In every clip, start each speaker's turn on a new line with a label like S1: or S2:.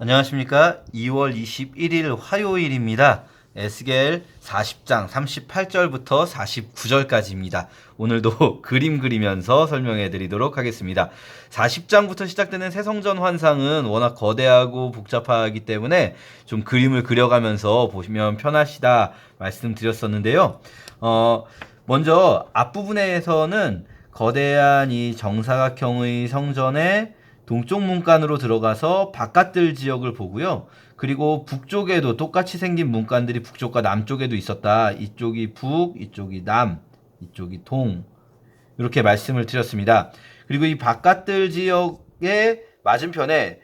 S1: 안녕하십니까. 2월 21일 화요일입니다. 에스겔 40장 38절부터 49절까지입니다. 오늘도 그림 그리면서 설명해 드리도록 하겠습니다. 40장부터 시작되는 새성전 환상은 워낙 거대하고 복잡하기 때문에 좀 그림을 그려가면서 보시면 편하시다 말씀드렸었는데요. 먼저 앞부분에서는 거대한 이 정사각형의 성전에 동쪽 문간으로 들어가서 바깥들 지역을 보고요. 그리고 북쪽에도 똑같이 생긴 문간들이 북쪽과 남쪽에도 있었다. 이쪽이 북, 이쪽이 남, 이쪽이 동. 이렇게 말씀을 드렸습니다. 그리고 이 바깥들 지역의 맞은편에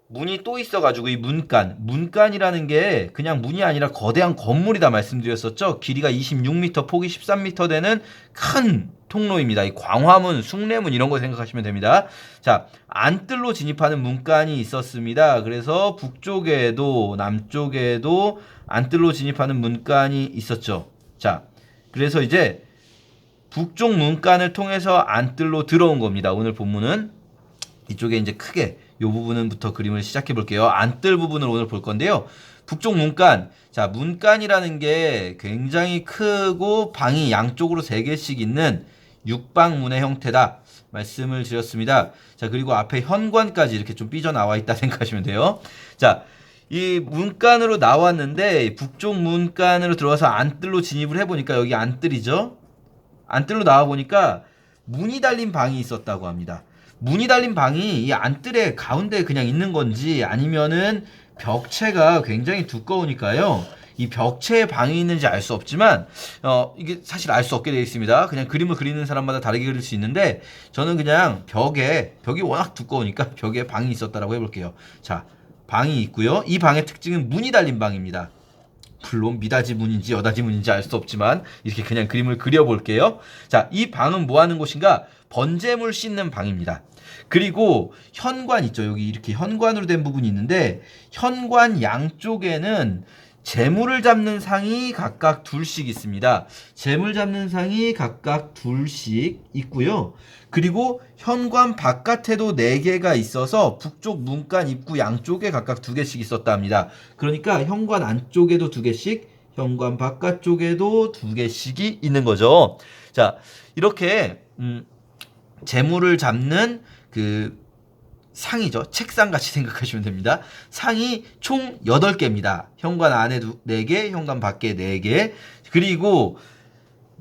S1: 문이 또 있어가지고 이 문간이라는 게 그냥 문이 아니라 거대한 건물이다 말씀드렸었죠. 길이가 26m, 폭이 13m 되는 큰 통로입니다. 이 광화문, 숭례문 이런 거 생각하시면 됩니다. 자, 안뜰로 진입하는 문간이 있었습니다. 그래서 북쪽에도 남쪽에도 안뜰로 진입하는 문간이 있었죠. 자, 그래서 이제 북쪽 문간을 통해서 안뜰로 들어온 겁니다. 오늘 본문은 이쪽에 이제 크게 이 부분부터 그림을 시작해 볼게요. 안뜰 부분을 오늘 볼 건데요. 북쪽 문간. 자, 문간이라는 게 굉장히 크고 방이 양쪽으로 3개씩 있는 육방문의 형태다. 말씀을 드렸습니다. 자, 그리고 앞에 현관까지 이렇게 좀 삐져나와 있다 생각하시면 돼요. 자, 이 문간으로 나왔는데 북쪽 문간으로 들어와서 안뜰로 진입을 해보니까 여기 안뜰이죠. 안뜰로 나와보니까 문이 달린 방이 있었다고 합니다. 문이 달린 방이 이 안뜰의 가운데에 그냥 있는 건지 아니면은 벽체가 굉장히 두꺼우니까요. 이 벽체에 방이 있는지 알 수 없지만 이게 사실 알 수 없게 되어 있습니다. 그냥 그림을 그리는 사람마다 다르게 그릴 수 있는데 저는 그냥 벽이 워낙 두꺼우니까 벽에 방이 있었다라고 해볼게요. 자, 방이 있고요. 이 방의 특징은 문이 달린 방입니다. 물론 미닫이 문인지 여닫이 문인지 알 수 없지만 이렇게 그냥 그림을 그려볼게요. 자, 이 방은 뭐 하는 곳인가? 번제물 씻는 방입니다. 그리고 현관 있죠. 여기 이렇게 현관으로 된 부분이 있는데 현관 양쪽에는 재물을 잡는 상이 각각 둘씩 있습니다. 재물 잡는 상이 각각 둘씩 있고요. 그리고 현관 바깥에도 4개가 있어서 북쪽 문간 입구 양쪽에 각각 2개씩 있었다 합니다. 그러니까 현관 안쪽에도 2개씩, 현관 바깥쪽에도 2개씩이 있는 거죠. 자, 이렇게 재물을 잡는 그 상이죠. 책상 같이 생각하시면 됩니다. 상이 총 8개입니다. 현관 안에 4개, 현관 밖에 4개. 그리고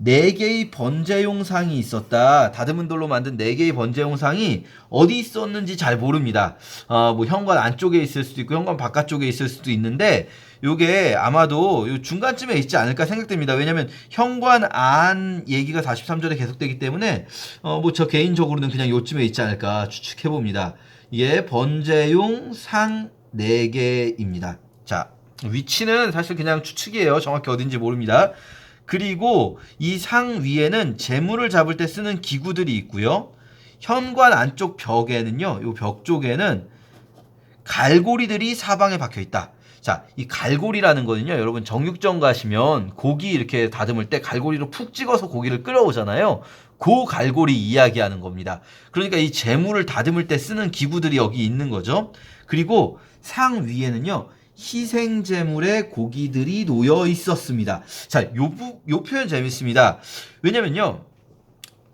S1: 4개의 번제용 상이 있었다. 다듬은 돌로 만든 4개의 번제용 상이 어디 있었는지 잘 모릅니다. 뭐 현관 안쪽에 있을 수도 있고 현관 바깥쪽에 있을 수도 있는데 요게 아마도 요 중간쯤에 있지 않을까 생각됩니다. 왜냐면 현관 안 얘기가 43절에 계속되기 때문에 뭐 저 개인적으로는 그냥 요쯤에 있지 않을까 추측해 봅니다. 이게 번제용 상 4개입니다. 자, 위치는 사실 그냥 추측이에요. 정확히 어딘지 모릅니다. 그리고 이 상 위에는 재물을 잡을 때 쓰는 기구들이 있고요. 현관 안쪽 벽에는요, 이 벽 쪽에는 갈고리들이 사방에 박혀 있다. 자, 이 갈고리라는 거는요, 여러분 정육점 가시면 고기 이렇게 다듬을 때 갈고리로 푹 찍어서 고기를 끓여오잖아요. 그 갈고리 이야기하는 겁니다. 그러니까 이 재물을 다듬을 때 쓰는 기구들이 여기 있는 거죠. 그리고 상 위에는요, 희생제물의 고기들이 놓여 있었습니다. 자, 요 표현 재밌습니다. 왜냐면요,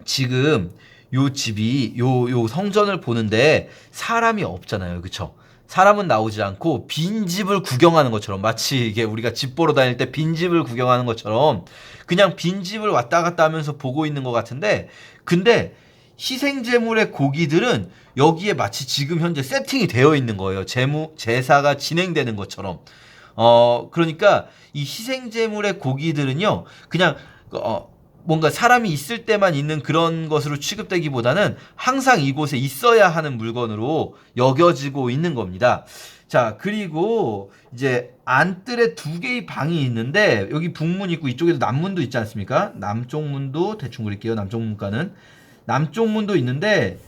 S1: 지금 요 집이 요 성전을 보는데 사람이 없잖아요. 그쵸? 사람은 나오지 않고 빈집을 구경하는 것처럼, 마치 이게 우리가 집 보러 다닐 때 빈집을 구경하는 것처럼 그냥 빈집을 왔다 갔다 하면서 보고 있는 것 같은데, 근데 희생제물의 고기들은 여기에 마치 지금 현재 세팅이 되어 있는 거예요. 제사가 진행되는 것처럼. 그러니까 이 희생제물의 고기들은요, 그냥 뭔가 사람이 있을 때만 있는 그런 것으로 취급되기보다는 항상 이곳에 있어야 하는 물건으로 여겨지고 있는 겁니다. 자, 그리고 이제 안뜰에 2개의 방이 있는데 여기 북문 있고 이쪽에도 남문도 있지 않습니까? 남쪽 문도 대충 그릴게요. 남쪽 문가는 남쪽 문도 있는데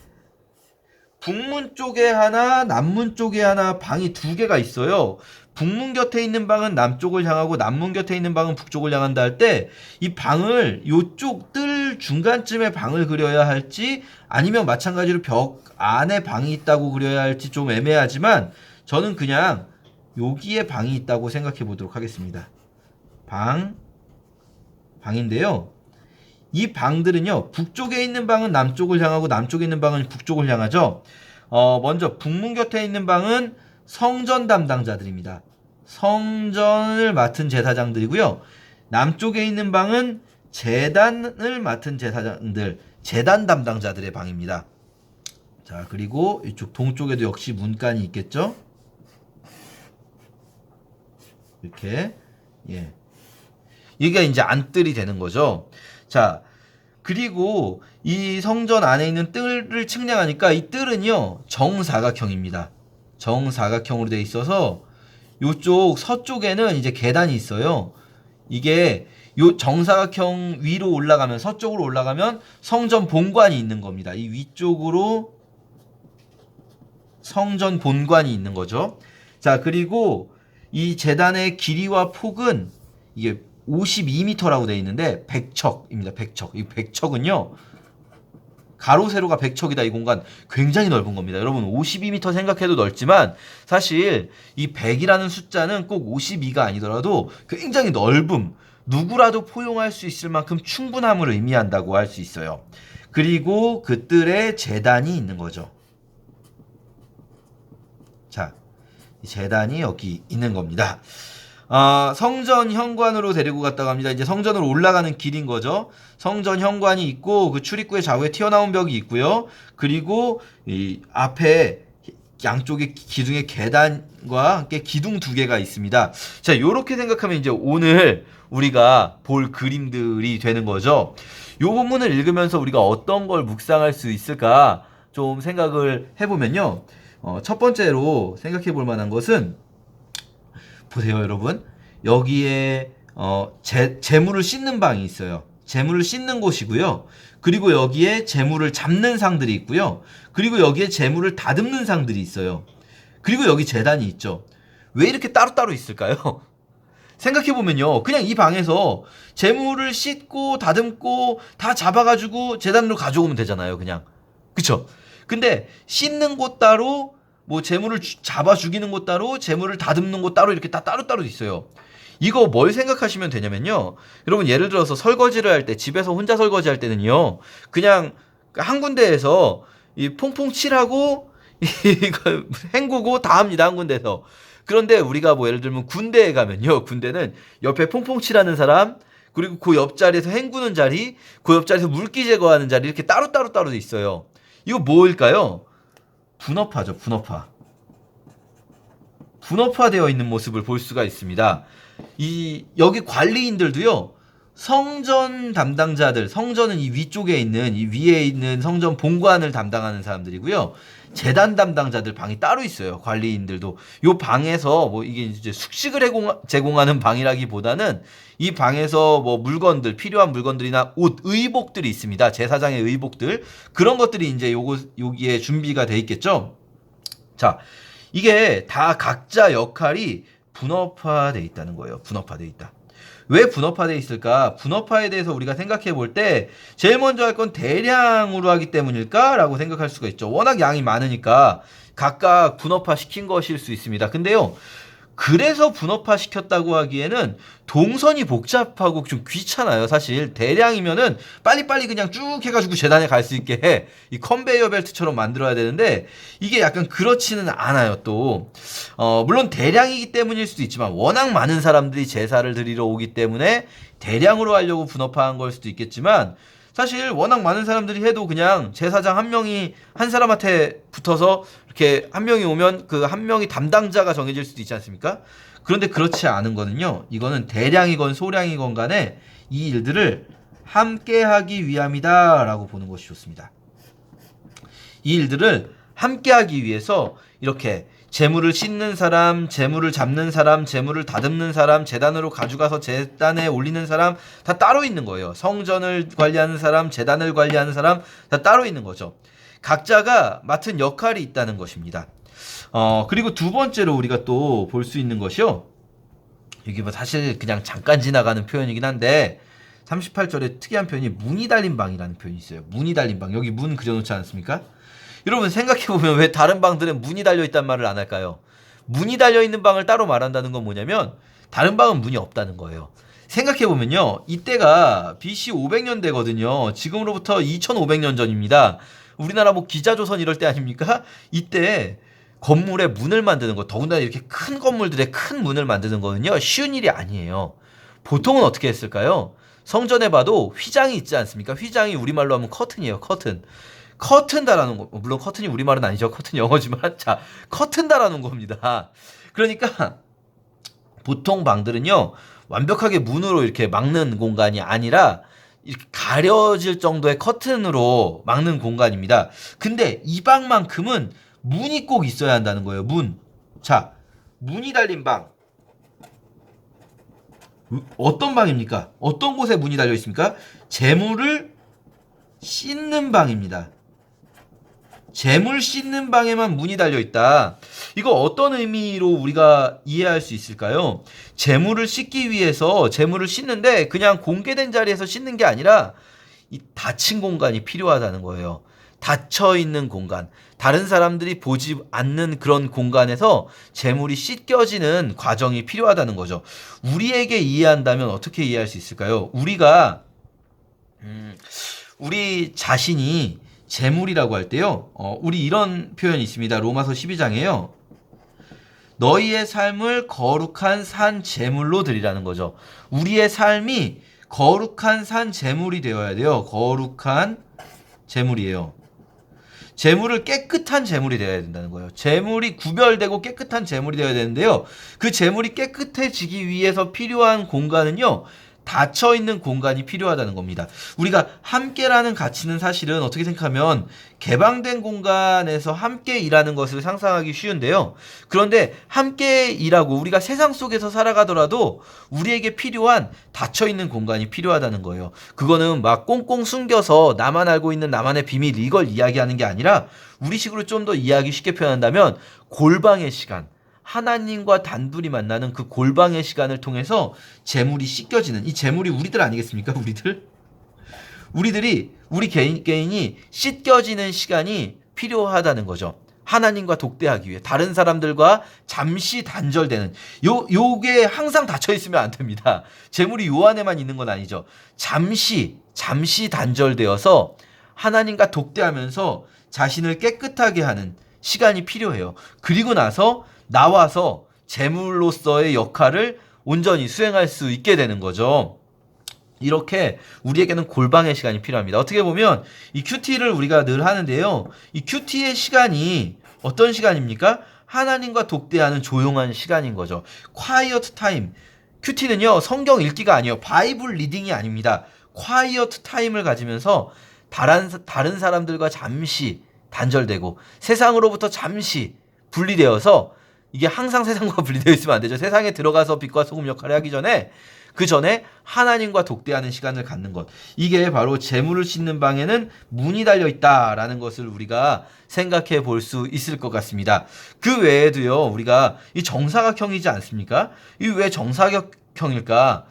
S1: 북문 쪽에 하나, 남문 쪽에 하나 방이 2개가 있어요. 북문 곁에 있는 방은 남쪽을 향하고 남문 곁에 있는 방은 북쪽을 향한다 할 때 이 방을 요쪽 뜰 중간쯤에 방을 그려야 할지 아니면 마찬가지로 벽 안에 방이 있다고 그려야 할지 좀 애매하지만 저는 그냥 여기에 방이 있다고 생각해 보도록 하겠습니다. 방인데요. 이 방들은요, 북쪽에 있는 방은 남쪽을 향하고 남쪽에 있는 방은 북쪽을 향하죠. 먼저 북문 곁에 있는 방은 성전 담당자들입니다. 성전을 맡은 제사장들이고요. 남쪽에 있는 방은 제단을 맡은 제사장들, 제단 담당자들의 방입니다. 자, 그리고 이쪽 동쪽에도 역시 문간이 있겠죠. 이렇게, 예. 이게 이제 안뜰이 되는 거죠. 자, 그리고 이 성전 안에 있는 뜰을 측량하니까 이 뜰은요, 정사각형입니다. 정사각형으로 되어 있어서 요쪽 서쪽에는 이제 계단이 있어요. 이게 요 정사각형 위로 올라가면, 서쪽으로 올라가면 성전 본관이 있는 겁니다. 이 위쪽으로 성전 본관이 있는 거죠. 자, 그리고 이 제단의 길이와 폭은 이게 52m라고 되어 있는데 100척입니다. 100척. 이 100척은요. 가로 세로가 100척이다. 이 공간 굉장히 넓은 겁니다. 여러분 52m 생각해도 넓지만 사실 이 100이라는 숫자는 꼭 52가 아니더라도 굉장히 넓음, 누구라도 포용할 수 있을 만큼 충분함을 의미한다고 할 수 있어요. 그리고 그 뜰에 제단이 있는 거죠. 자, 이 제단이 여기 있는 겁니다. 성전 현관으로 데리고 갔다고 합니다. 이제 성전으로 올라가는 길인 거죠. 성전 현관이 있고 그 출입구의 좌우에 튀어나온 벽이 있고요. 그리고 이 앞에 양쪽에 기둥의 계단과 함께 기둥 두 개가 있습니다. 자, 요렇게 생각하면 이제 오늘 우리가 볼 그림들이 되는 거죠. 요 본문을 읽으면서 우리가 어떤 걸 묵상할 수 있을까 좀 생각을 해보면요. 첫 번째로 생각해 볼 만한 것은 보세요, 여러분. 여기에 재물을 씻는 방이 있어요. 재물을 씻는 곳이고요. 그리고 여기에 재물을 잡는 상들이 있고요. 그리고 여기에 재물을 다듬는 상들이 있어요. 그리고 여기 제단이 있죠. 왜 이렇게 따로따로 있을까요? 생각해보면요. 그냥 이 방에서 재물을 씻고 다듬고 다 잡아가지고 제단으로 가져오면 되잖아요. 그냥. 그쵸? 근데 씻는 곳 따로, 뭐 재물을 잡아 죽이는 곳 따로, 재물을 다듬는 곳 따로, 이렇게 다 따로따로 있어요. 이거 뭘 생각하시면 되냐면요. 여러분 예를 들어서 설거지를 할 때, 집에서 혼자 설거지 할 때는요. 그냥 한 군데에서 이 퐁퐁 칠하고 이거 헹구고 다 합니다. 한 군데에서. 그런데 우리가 뭐 예를 들면 군대에 가면요. 군대는 옆에 퐁퐁 칠하는 사람, 그리고 그 옆자리에서 헹구는 자리, 그 옆자리에서 물기 제거하는 자리, 이렇게 따로 있어요. 이거 뭘까요? 분업화죠, 분업화. 분업화되어 있는 모습을 볼 수가 있습니다. 여기 관리인들도요, 성전 담당자들, 성전은 이 위쪽에 있는, 이 위에 있는 성전 본관을 담당하는 사람들이고요. 제단 담당자들 방이 따로 있어요. 관리인들도. 요 방에서 뭐 이게 이제 숙식을 제공하는 방이라기보다는 이 방에서 뭐 물건들, 필요한 물건들이나 옷, 의복들이 있습니다. 제사장의 의복들. 그런 것들이 이제 여기에 준비가 돼 있겠죠. 자, 이게 다 각자 역할이 분업화돼 있다는 거예요. 분업화돼 있다. 왜 분업화돼 있을까? 분업화에 대해서 우리가 생각해 볼 때 제일 먼저 할 건 대량으로 하기 때문일까? 라고 생각할 수가 있죠. 워낙 양이 많으니까 각각 분업화 시킨 것일 수 있습니다. 근데요, 그래서 분업화 시켰다고 하기에는 동선이 복잡하고 좀 귀찮아요. 사실 대량이면은 빨리빨리 그냥 쭉 해가지고 재단에 갈 수 있게 해. 이 컨베이어 벨트처럼 만들어야 되는데 이게 약간 그렇지는 않아요. 또 물론 대량이기 때문일 수도 있지만 워낙 많은 사람들이 제사를 드리러 오기 때문에 대량으로 하려고 분업화한 걸 수도 있겠지만, 사실 워낙 많은 사람들이 해도 그냥 제사장 한 명이 한 사람한테 붙어서 이렇게 한 명이 오면 그 한 명이 담당자가 정해질 수도 있지 않습니까? 그런데 그렇지 않은 거는요. 이거는 대량이건 소량이건 간에 이 일들을 함께 하기 위함이다라고 보는 것이 좋습니다. 이 일들을 함께 하기 위해서 이렇게 재물을 씻는 사람, 재물을 잡는 사람, 재물을 다듬는 사람, 제단으로 가져가서 제단에 올리는 사람 다 따로 있는 거예요. 성전을 관리하는 사람, 제단을 관리하는 사람 다 따로 있는 거죠. 각자가 맡은 역할이 있다는 것입니다. 그리고 두 번째로 우리가 또 볼 수 있는 것이요. 여기 뭐 사실 그냥 잠깐 지나가는 표현이긴 한데 38절에 특이한 표현이 문이 달린 방이라는 표현이 있어요. 문이 달린 방. 여기 문 그려놓지 않습니까? 여러분 생각해보면 왜 다른 방들은 문이 달려있단 말을 안 할까요? 문이 달려있는 방을 따로 말한다는 건 뭐냐면 다른 방은 문이 없다는 거예요. 생각해보면요. 이때가 BC 500년대거든요. 지금으로부터 2500년 전입니다. 우리나라 뭐 기자조선 이럴 때 아닙니까? 이때 건물에 문을 만드는 거, 더군다나 이렇게 큰 건물들의 큰 문을 만드는 거는요, 쉬운 일이 아니에요. 보통은 어떻게 했을까요? 성전에 봐도 휘장이 있지 않습니까? 휘장이 우리말로 하면 커튼이에요. 커튼. 커튼 달아놓은 거. 물론 커튼이 우리말은 아니죠. 커튼 영어지만. 자, 커튼 달아놓은 겁니다. 그러니까 보통 방들은요, 완벽하게 문으로 이렇게 막는 공간이 아니라 이렇게 가려질 정도의 커튼으로 막는 공간입니다. 근데 이 방만큼은 문이 꼭 있어야 한다는 거예요. 문. 자, 문이 달린 방. 어떤 방입니까? 어떤 곳에 문이 달려 있습니까? 재물을 씻는 방입니다. 재물 씻는 방에만 문이 달려 있다. 이거 어떤 의미로 우리가 이해할 수 있을까요? 재물을 씻기 위해서 재물을 씻는데 그냥 공개된 자리에서 씻는 게 아니라 이 닫힌 공간이 필요하다는 거예요. 닫혀 있는 공간. 다른 사람들이 보지 않는 그런 공간에서 재물이 씻겨지는 과정이 필요하다는 거죠. 우리에게 이해한다면 어떻게 이해할 수 있을까요? 우리가 우리 자신이 재물이라고 할 때요. 우리 이런 표현이 있습니다. 로마서 12장에요. 너희의 삶을 거룩한 산 제물로 드리라는 거죠. 우리의 삶이 거룩한 산 제물이 되어야 돼요. 거룩한 제물이에요. 재물을 깨끗한 재물이 되어야 된다는 거예요. 재물이 구별되고 깨끗한 재물이 되어야 되는데요. 그 재물이 깨끗해지기 위해서 필요한 공간은요. 닫혀있는 공간이 필요하다는 겁니다. 우리가 함께라는 가치는 사실은 어떻게 생각하면 개방된 공간에서 함께 일하는 것을 상상하기 쉬운데요. 그런데 함께 일하고 우리가 세상 속에서 살아가더라도 우리에게 필요한 닫혀있는 공간이 필요하다는 거예요. 그거는 막 꽁꽁 숨겨서 나만 알고 있는 나만의 비밀 이걸 이야기하는 게 아니라 우리식으로 좀 더 이해하기 쉽게 표현한다면 골방의 시간, 하나님과 단둘이 만나는 그 골방의 시간을 통해서 재물이 씻겨지는, 이 재물이 우리들 아니겠습니까? 우리 개인이 씻겨지는 시간이 필요하다는 거죠. 하나님과 독대하기 위해 다른 사람들과 잠시 단절되는 요게 항상 닫혀 있으면 안 됩니다. 재물이 요 안에만 있는 건 아니죠. 잠시 단절되어서 하나님과 독대하면서 자신을 깨끗하게 하는 시간이 필요해요. 그리고 나서 나와서 재물로서의 역할을 온전히 수행할 수 있게 되는 거죠. 이렇게 우리에게는 골방의 시간이 필요합니다. 어떻게 보면 이 큐티를 우리가 늘 하는데요. 이 큐티의 시간이 어떤 시간입니까? 하나님과 독대하는 조용한 시간인 거죠. quiet time. 큐티는요, 성경 읽기가 아니에요. 바이블 리딩이 아닙니다. quiet time을 가지면서 다른 사람들과 잠시 단절되고 세상으로부터 잠시 분리되어서, 이게 항상 세상과 분리되어 있으면 안 되죠. 세상에 들어가서 빛과 소금 역할을 하기 전에 그 전에 하나님과 독대하는 시간을 갖는 것. 이게 바로 재물을 씻는 방에는 문이 달려 있다라는 것을 우리가 생각해 볼 수 있을 것 같습니다. 그 외에도요, 우리가 이 정사각형이지 않습니까? 이 왜 정사각형일까?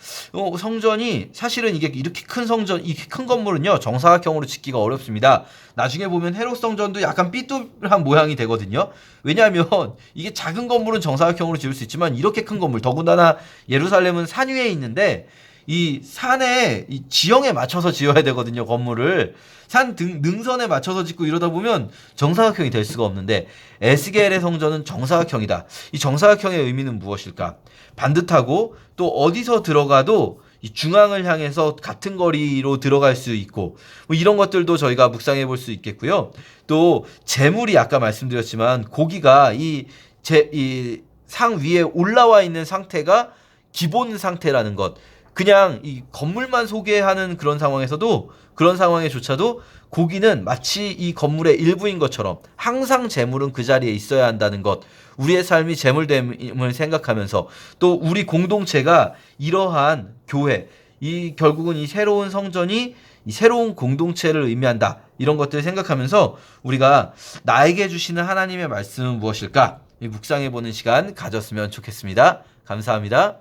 S1: 성전이 사실은 이게 이렇게 큰 성전, 이렇게 큰 건물은요, 정사각형으로 짓기가 어렵습니다. 나중에 보면 헤롯 성전도 약간 삐뚤한 모양이 되거든요. 왜냐하면 이게 작은 건물은 정사각형으로 지을 수 있지만 이렇게 큰 건물, 더군다나 예루살렘은 산 위에 있는데 이 산의 이 지형에 맞춰서 지어야 되거든요. 건물을 산 능선에 맞춰서 짓고 이러다 보면 정사각형이 될 수가 없는데, 에스겔의 성전은 정사각형이다. 이 정사각형의 의미는 무엇일까? 반듯하고 또 어디서 들어가도 이 중앙을 향해서 같은 거리로 들어갈 수 있고, 뭐 이런 것들도 저희가 묵상해 볼 수 있겠고요. 또 재물이 아까 말씀드렸지만 고기가 이 상 위에 올라와 있는 상태가 기본 상태라는 것. 그냥 이 건물만 소개하는 그런 상황에조차도 고기는 마치 이 건물의 일부인 것처럼 항상 재물은 그 자리에 있어야 한다는 것. 우리의 삶이 재물됨을 생각하면서 또 우리 공동체가 이러한 교회, 결국은 이 새로운 성전이 이 새로운 공동체를 의미한다. 이런 것들을 생각하면서 우리가 나에게 주시는 하나님의 말씀은 무엇일까? 묵상해보는 시간 가졌으면 좋겠습니다. 감사합니다.